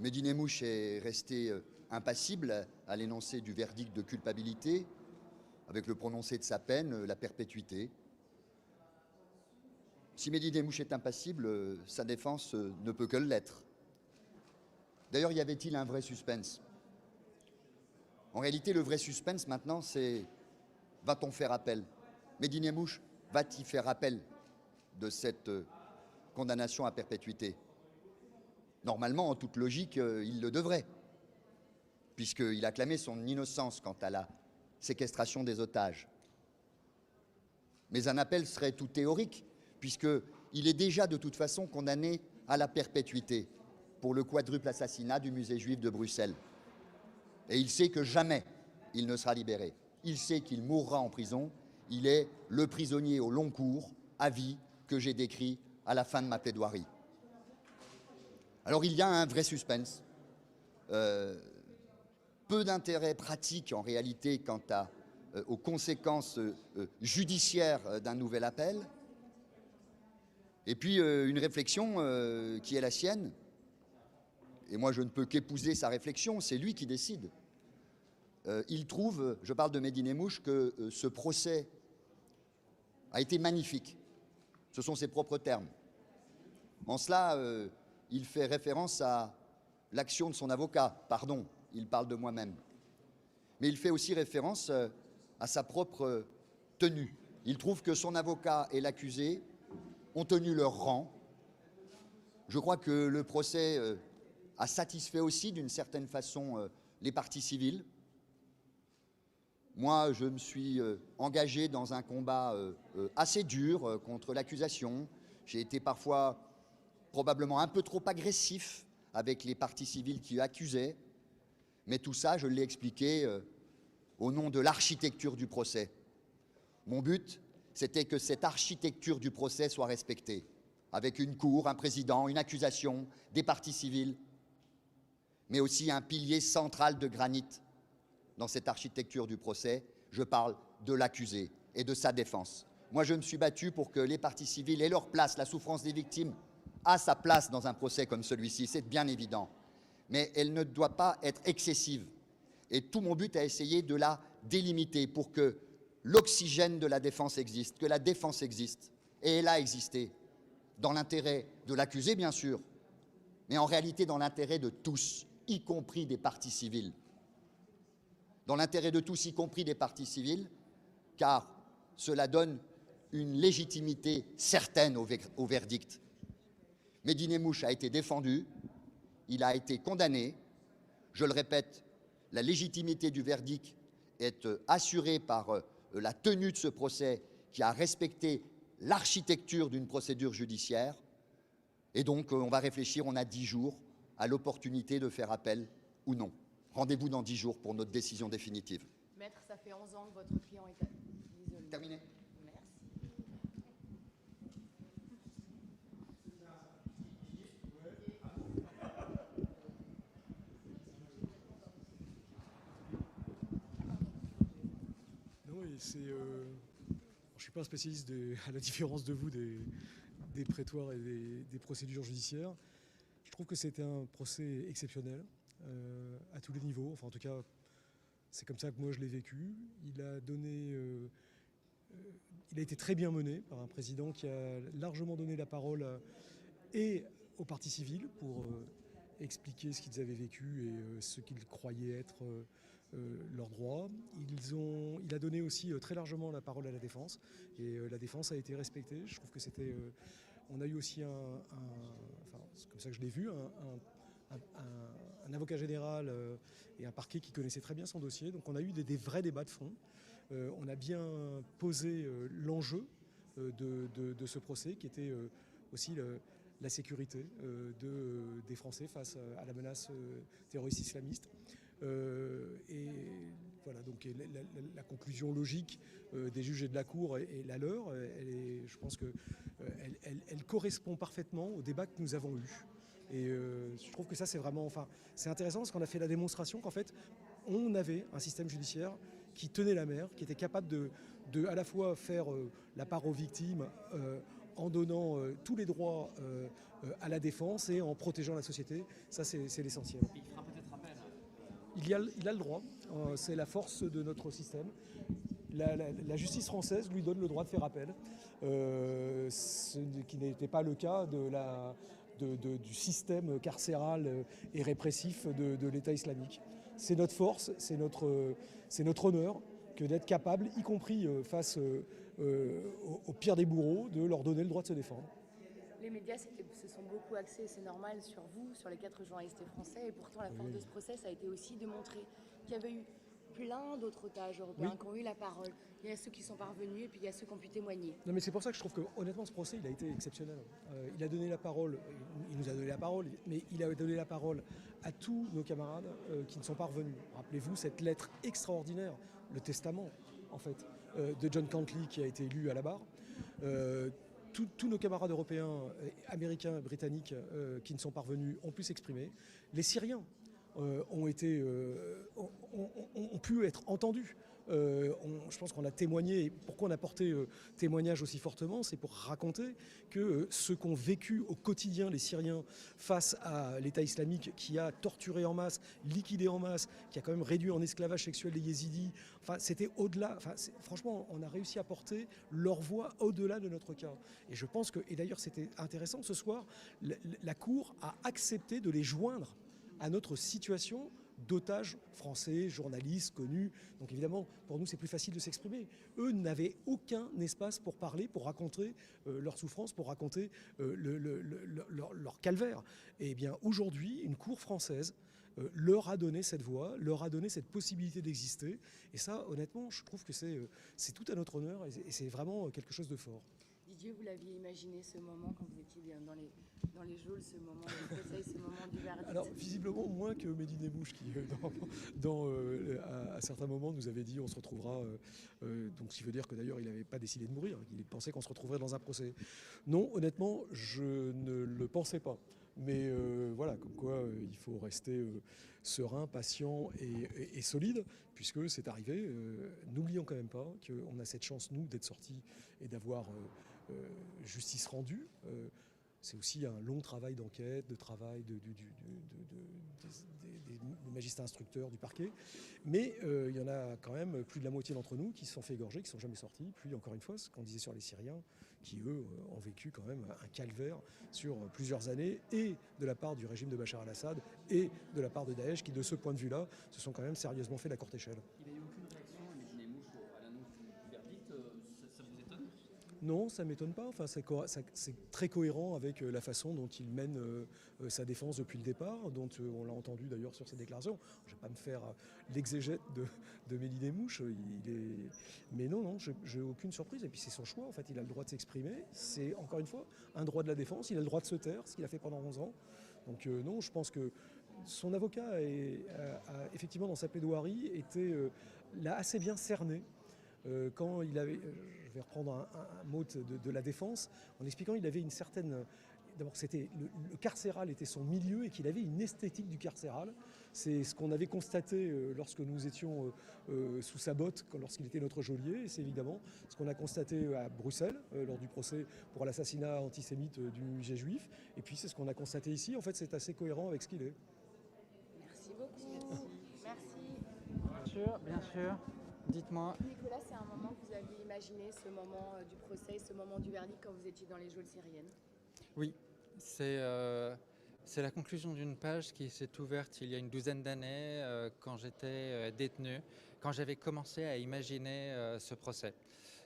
Mehdi Nemmouche est resté impassible à l'énoncé du verdict de culpabilité, avec le prononcé de sa peine, la perpétuité. Si Mehdi Nemmouche est impassible, sa défense ne peut que l'être. D'ailleurs, y avait-il un vrai suspense? En réalité, le vrai suspense maintenant, c'est va-t-on faire appel? Mehdi Nemmouche va-t-il faire appel de cette condamnation à perpétuité? Normalement, en toute logique, il le devrait, puisqu'il a clamé son innocence quant à la séquestration des otages. Mais un appel serait tout théorique, puisqu'il est déjà de toute façon condamné à la perpétuité pour le quadruple assassinat du musée juif de Bruxelles. Et il sait que jamais il ne sera libéré. Il sait qu'il mourra en prison. Il est le prisonnier au long cours, à vie, que j'ai décrit à la fin de ma plaidoirie. Alors il y a un vrai suspense, peu d'intérêt pratique en réalité quant aux conséquences judiciaires d'un nouvel appel, et puis une réflexion qui est la sienne, et moi je ne peux qu'épouser sa réflexion, c'est lui qui décide. Il trouve, je parle de Mehdi Nemmouche, que ce procès a été magnifique, ce sont ses propres termes. En cela, il fait référence à l'action de son avocat, pardon, il parle de moi-même. Mais il fait aussi référence à sa propre tenue. Il trouve que son avocat et l'accusé ont tenu leur rang. Je crois que le procès a satisfait aussi d'une certaine façon les parties civiles. Moi, je me suis engagé dans un combat assez dur contre l'accusation. J'ai été parfois probablement un peu trop agressif avec les parties civiles qui accusaient, mais tout ça, je l'ai expliqué au nom de l'architecture du procès. Mon but, c'était que cette architecture du procès soit respectée, avec une cour, un président, une accusation, des parties civiles, mais aussi un pilier central de granit dans cette architecture du procès. Je parle de l'accusé et de sa défense. Moi, je me suis battu pour que les parties civiles aient leur place, la souffrance des victimes a sa place dans un procès comme celui-ci, c'est bien évident. Mais elle ne doit pas être excessive. Et tout mon but est essayer de la délimiter pour que l'oxygène de la défense existe, que la défense existe. Et elle a existé, dans l'intérêt de l'accusé, bien sûr, mais en réalité dans l'intérêt de tous, y compris des parties civiles. Dans l'intérêt de tous, y compris des parties civiles, car cela donne une légitimité certaine au verdict. Mehdi Nemmouche a été défendu, il a été condamné. Je le répète, la légitimité du verdict est assurée par la tenue de ce procès qui a respecté l'architecture d'une procédure judiciaire. Et donc, on va réfléchir, on a 10 jours, à l'opportunité de faire appel ou non. Rendez-vous dans 10 jours pour notre décision définitive. Maître, ça fait 11 ans que votre client est... Désolé. Terminé. Je ne suis pas un spécialiste, à la différence de vous, des prétoires et des procédures judiciaires. Je trouve que c'était un procès exceptionnel à tous les niveaux. Enfin, en tout cas, c'est comme ça que moi je l'ai vécu. Il a été très bien mené par un président qui a largement donné la parole et aux parties civiles pour expliquer ce qu'ils avaient vécu et ce qu'ils croyaient être leurs droits. Il a donné aussi très largement la parole à la défense et la défense a été respectée. Je trouve que c'était... on a eu aussi enfin, c'est comme ça que je l'ai vu, un avocat général et un parquet qui connaissaient très bien son dossier. Donc on a eu des vrais débats de fond. On a bien posé l'enjeu de ce procès qui était aussi la sécurité des Français face à la menace terroriste islamiste. Et voilà, donc la conclusion logique des juges et de la Cour est la leur. Je pense qu'elle correspond parfaitement au débat que nous avons eu. Et je trouve que ça, c'est vraiment... Enfin, c'est intéressant parce qu'on a fait la démonstration qu'en fait, on avait un système judiciaire qui tenait la mer, qui était capable de à la fois faire la part aux victimes en donnant tous les droits à la défense et en protégeant la société. Ça, c'est l'essentiel. Il fera peut-être appel. Il a le droit. C'est la force de notre système. La justice française lui donne le droit de faire appel, ce qui n'était pas le cas du système carcéral et répressif de l'État islamique. C'est notre force, c'est notre honneur que d'être capable, y compris face au pire des bourreaux, de leur donner le droit de se défendre. Les médias se sont beaucoup axés, c'est normal, sur vous, sur les 4 journalistes français, et pourtant la force de ce procès, ça a été aussi de montrer qu'il y avait eu plein d'autres otages européens qui ont eu la parole. Il y a ceux qui sont parvenus et puis il y a ceux qui ont pu témoigner. Non, mais c'est pour ça que je trouve que honnêtement ce procès il a été exceptionnel. Il a donné la parole, il nous a donné la parole, mais il a donné la parole à tous nos camarades qui ne sont pas revenus. Rappelez-vous cette lettre extraordinaire, le testament en fait, de John Cantlie qui a été lu à la barre. Tous nos camarades européens, américains, britanniques qui ne sont pas revenus ont pu s'exprimer. Les Syriens ont pu être entendus. Je pense qu'on a témoigné. Pourquoi on a porté témoignage aussi fortement, c'est pour raconter que ce qu'ont vécu au quotidien les Syriens face à l'État islamique qui a torturé en masse, liquidé en masse, qui a quand même réduit en esclavage sexuel les yézidis, enfin, c'était au-delà. Enfin, franchement, on a réussi à porter leur voix au-delà de notre cas. Et je pense que, et d'ailleurs c'était intéressant ce soir, la Cour a accepté de les joindre à notre situation d'otages français, journalistes, connus. Donc évidemment, pour nous, c'est plus facile de s'exprimer. Eux n'avaient aucun espace pour parler, pour raconter leur souffrance, pour raconter leur calvaire. Et bien aujourd'hui, une cour française leur a donné cette voix, leur a donné cette possibilité d'exister. Et ça, honnêtement, je trouve que c'est tout à notre honneur et c'est vraiment quelque chose de fort. Didier, vous l'aviez imaginé ce moment quand vous étiez dans les geôles, ce moment du procès, ce moment du verdict? Alors visiblement moins que Mehdi Nemmouche qui à certains moments nous avait dit on se retrouvera, donc ce qui veut dire que d'ailleurs il n'avait pas décidé de mourir, il pensait qu'on se retrouverait dans un procès. Non, honnêtement, je ne le pensais pas. Mais voilà, comme quoi il faut rester serein, patient et solide, puisque c'est arrivé. N'oublions quand même pas qu'on a cette chance, nous, d'être sortis et d'avoir justice rendue. C'est aussi un long travail d'enquête, de travail des magistrats instructeurs du parquet. Mais il y en a quand même plus de la moitié d'entre nous qui se sont fait égorger, qui ne sont jamais sortis. Puis encore une fois, ce qu'on disait sur les Syriens, qui eux ont vécu quand même un calvaire sur plusieurs années, et de la part du régime de Bachar al-Assad, et de la part de Daesh, qui de ce point de vue-là, se sont quand même sérieusement fait la courte échelle. Il n'y a eu aucune réaction, Mehdi Nemmouche, à l'annonce du verdict. Ça vous étonne? Non, ça ne m'étonne pas. Enfin, c'est très cohérent avec la façon dont il mène sa défense depuis le départ, dont on l'a entendu d'ailleurs sur ses déclarations. Je ne vais pas me faire l'exégète de Mehdi Nemmouche. Mais non, je n'ai aucune surprise. Et puis c'est son choix. En fait, il a le droit de s'exprimer. C'est encore une fois un droit de la défense. Il a le droit de se taire, ce qu'il a fait pendant 11 ans. Donc non, je pense que son avocat a effectivement dans sa plaidoirie l'a assez bien cerné. Quand il avait, je vais reprendre un mot de la défense, en expliquant qu'il avait une certaine... D'abord, le carcéral était son milieu et qu'il avait une esthétique du carcéral. C'est ce qu'on avait constaté lorsque nous étions sous sa botte, lorsqu'il était notre geôlier. Et c'est évidemment ce qu'on a constaté à Bruxelles lors du procès pour l'assassinat antisémite du musée juif. Et puis c'est ce qu'on a constaté ici. En fait, c'est assez cohérent avec ce qu'il est. Merci beaucoup. Merci. Bien sûr. Dites-moi. Nicolas, c'est un moment que vous aviez imaginé, ce moment du procès, ce moment du verdict quand vous étiez dans les geôles syriennes? Oui, c'est la conclusion d'une page qui s'est ouverte il y a une douzaine d'années quand j'étais détenu, quand j'avais commencé à imaginer ce procès.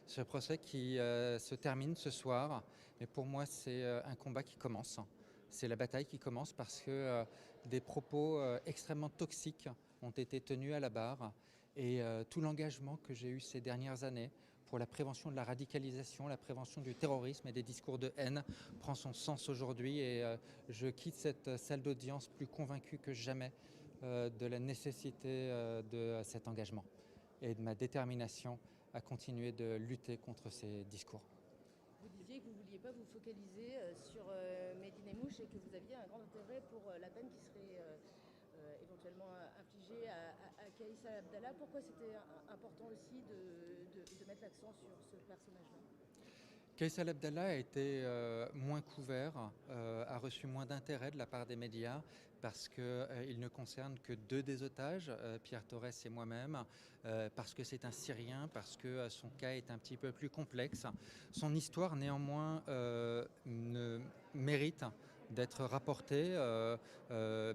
Ce procès qui se termine ce soir, mais pour moi c'est un combat qui commence. C'est la bataille qui commence parce que des propos extrêmement toxiques ont été tenus à la barre. Et tout l'engagement que j'ai eu ces dernières années pour la prévention de la radicalisation, la prévention du terrorisme et des discours de haine prend son sens aujourd'hui. Et je quitte cette salle d'audience plus convaincu que jamais de la nécessité de cet engagement et de ma détermination à continuer de lutter contre ces discours. Vous disiez que vous ne vouliez pas vous focaliser sur Mehdi Nemmouche et que vous aviez un grand intérêt pour la peine qui serait éventuellement infligée à Kaïssa Abdallah. Pourquoi c'était important aussi de mettre l'accent sur ce personnage-là? Kaysal Abdallah a été moins couvert, a reçu moins d'intérêt de la part des médias parce qu'il ne concerne que 2 des otages, Pierre Torres et moi-même, parce que c'est un Syrien, parce que son cas est un petit peu plus complexe. Son histoire néanmoins mérite d'être rapportée,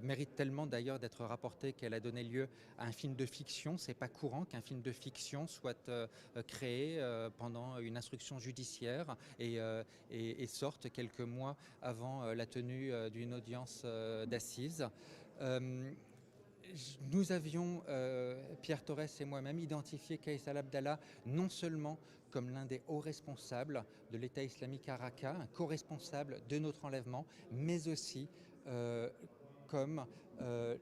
mérite tellement d'ailleurs d'être rapportée qu'elle a donné lieu à un film de fiction. C'est pas courant qu'un film de fiction soit créé pendant une instruction judiciaire et sorte quelques mois avant la tenue d'une audience d'assises. Nous avions, Pierre Torres et moi-même, identifié Kaysal Abdallah non seulement comme l'un des hauts responsables de l'État islamique à Raqqa, un co-responsable de notre enlèvement, mais aussi comme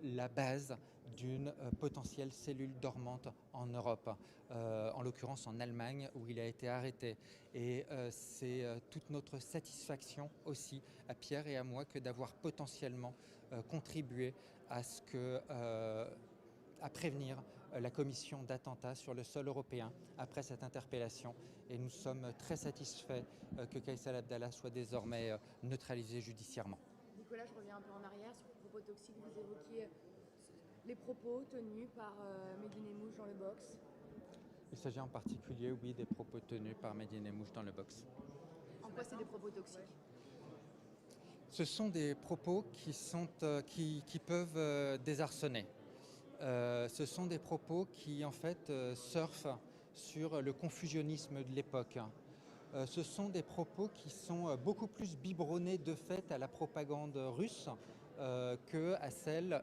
la base d'une potentielle cellule dormante en Europe, en l'occurrence en Allemagne où il a été arrêté. Et c'est toute notre satisfaction aussi à Pierre et à moi que d'avoir potentiellement contribué à prévenir la commission d'attentats sur le sol européen après cette interpellation. Et nous sommes très satisfaits que Kaysal Abdallah soit désormais neutralisé judiciairement. Nicolas, je reviens un peu en arrière sur les propos toxiques. Vous évoquiez les propos tenus par Medine Mouche dans le box. Il s'agit en particulier, oui, des propos tenus par Medine Mouche dans le box. En quoi c'est des propos toxiques? Ce sont des propos qui peuvent désarçonner. Ce sont des propos qui, en fait, surfent sur le confusionnisme de l'époque. Ce sont des propos qui sont beaucoup plus biberonnés de fait à la propagande russe qu'à celle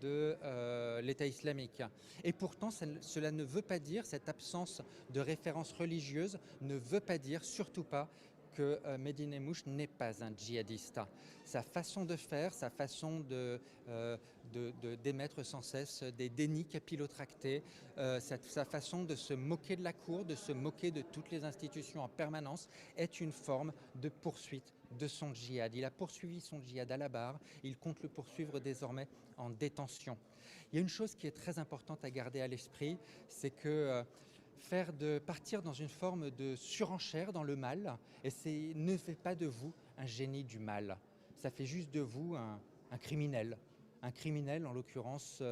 de l'État islamique. Et pourtant, cela ne veut pas dire, cette absence de référence religieuse ne veut pas dire, surtout pas, que Medine Mouche n'est pas un djihadiste. Sa façon de faire, sa façon d'émettre sans cesse des dénis capillotractés, sa façon de se moquer de la cour, de se moquer de toutes les institutions en permanence, est une forme de poursuite de son djihad. Il a poursuivi son djihad à la barre, il compte le poursuivre désormais en détention. Il y a une chose qui est très importante à garder à l'esprit, c'est que partir dans une forme de surenchère dans le mal, et ne fait pas de vous un génie du mal. Ça fait juste de vous un criminel en l'occurrence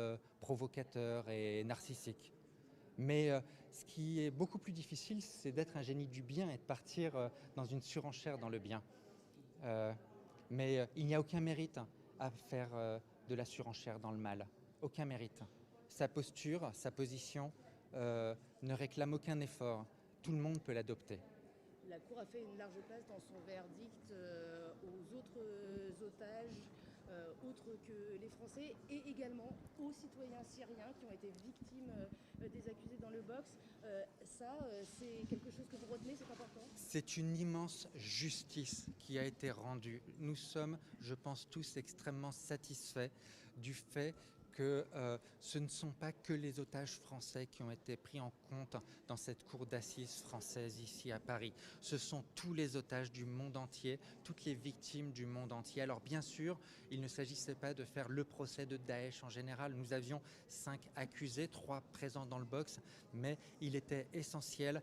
provocateur et narcissique. Mais ce qui est beaucoup plus difficile, c'est d'être un génie du bien et de partir dans une surenchère dans le bien. Mais il n'y a aucun mérite à faire de la surenchère dans le mal. Aucun mérite. Sa posture, sa position ne réclame aucun effort. Tout le monde peut l'adopter. La Cour a fait une large place dans son verdict aux autres otages, autres que les Français, et également aux citoyens syriens qui ont été victimes des accusés dans le box. C'est quelque chose que vous retenez, c'est important? C'est une immense justice qui a été rendue. Nous sommes, je pense, tous extrêmement satisfaits du fait que ce ne sont pas que les otages français qui ont été pris en compte dans cette cour d'assises française ici à Paris. Ce sont tous les otages du monde entier, toutes les victimes du monde entier. Alors bien sûr, il ne s'agissait pas de faire le procès de Daesh en général. Nous avions 5 accusés, 3 présents dans le box, mais il était essentiel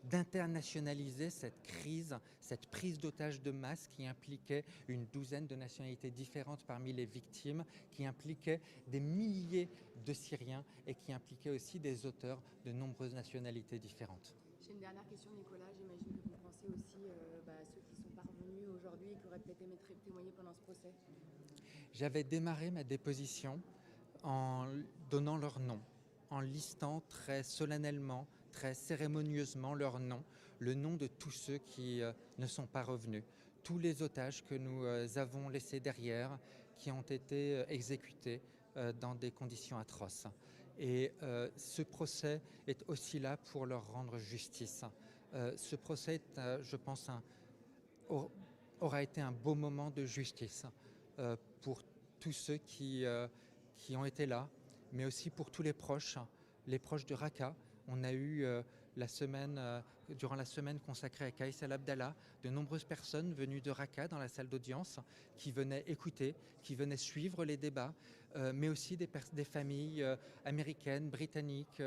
d'internationaliser cette crise, cette prise d'otages de masse qui impliquait une douzaine de nationalités différentes parmi les victimes, qui impliquait des milliers de Syriens et qui impliquait aussi des auteurs de nombreuses nationalités différentes. J'ai une dernière question, Nicolas. J'imagine que vous pensez aussi à ceux qui sont parvenus aujourd'hui et qui auraient peut-être aimé témoigner pendant ce procès. J'avais démarré ma déposition en donnant leur nom, en listant très solennellement, très cérémonieusement leur nom, le nom de tous ceux qui ne sont pas revenus, tous les otages que nous avons laissés derrière, qui ont été exécutés dans des conditions atroces. Et ce procès est aussi là pour leur rendre justice. Ce procès, je pense, aura été un beau moment de justice pour tous ceux qui ont été là, mais aussi pour tous les proches de Raqqa. On a eu durant la semaine consacrée à Kaysal Abdallah, de nombreuses personnes venues de Raqqa dans la salle d'audience qui venaient écouter, qui venaient suivre les débats, mais aussi des familles américaines, britanniques,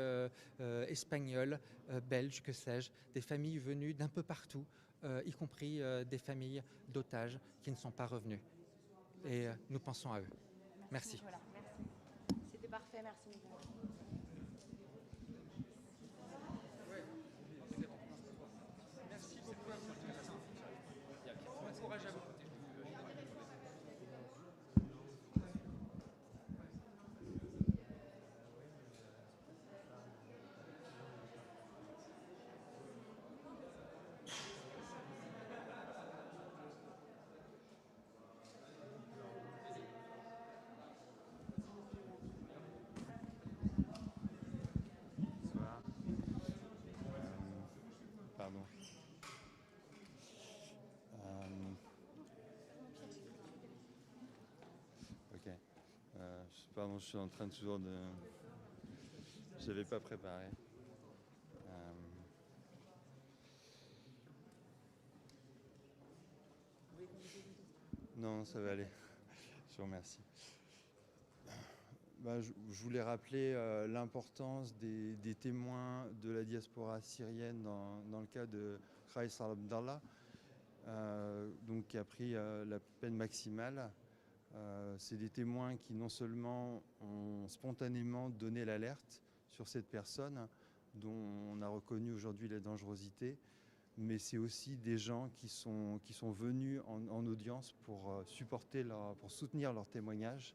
espagnoles, belges, que sais-je, des familles venues d'un peu partout y compris des familles d'otages qui ne sont pas revenus. Et nous pensons à eux. Merci. Voilà, merci. C'était parfait, merci Nicolas. Bonsoir. Pardon. Ok. Pardon, je suis en train toujours de. Je n'avais pas préparé. Non, ça va aller. Je vous remercie. Je voulais rappeler l'importance des témoins de la diaspora syrienne dans le cas de Khaïs Abdallah, qui a pris la peine maximale. C'est des témoins qui non seulement ont spontanément donné l'alerte sur cette personne dont on a reconnu aujourd'hui la dangerosité, mais c'est aussi des gens qui sont venus en audience pour soutenir leur témoignage.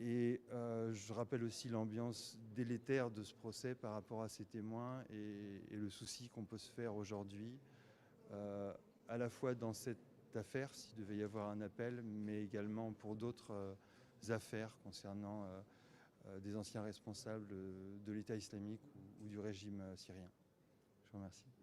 Et je rappelle aussi l'ambiance délétère de ce procès par rapport à ces témoins et le souci qu'on peut se faire aujourd'hui, à la fois dans cette affaire, s'il devait y avoir un appel, mais également pour d'autres affaires concernant des anciens responsables de l'État islamique ou du régime syrien. Je vous remercie.